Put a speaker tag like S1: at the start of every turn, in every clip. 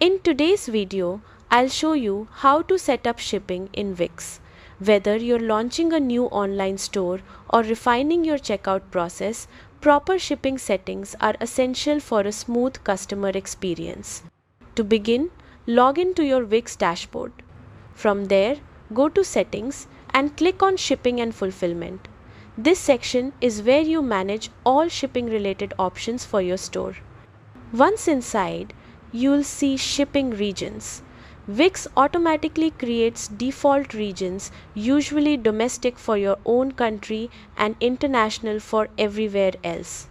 S1: In today's video, I'll show you how to set up shipping in Wix. Whether you're launching a new online store or refining your checkout process, proper shipping settings are essential for a smooth customer experience. To begin, log into your Wix dashboard. From there, go to Settings and click on Shipping and Fulfillment. This section is where you manage all shipping related options for your store. Once inside, you'll see shipping regions. Wix automatically creates default regions, usually domestic for your own country and international for everywhere else.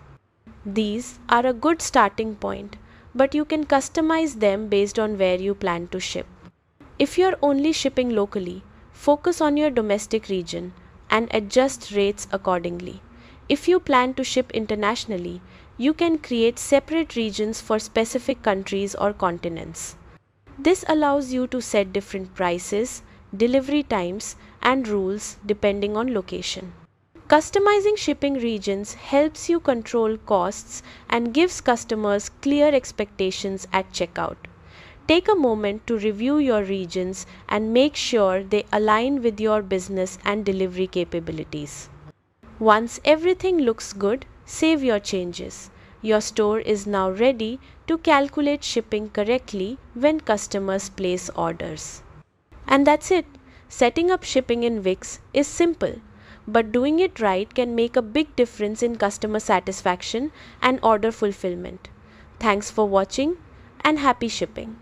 S1: These are a good starting point, but you can customize them based on where you plan to ship. If you're only shipping locally, focus on your domestic region and adjust rates accordingly. If you plan to ship internationally, you can create separate regions for specific countries or continents. This allows you to set different prices, delivery times, and rules depending on location. Customizing shipping regions helps you control costs and gives customers clear expectations at checkout. Take a moment to review your regions and make sure they align with your business and delivery capabilities. Once everything looks good, save your changes. Your store is now ready to calculate shipping correctly when customers place orders. And that's it. Setting up shipping in Wix is simple, but doing it right can make a big difference in customer satisfaction and order fulfillment. Thanks for watching and happy shipping.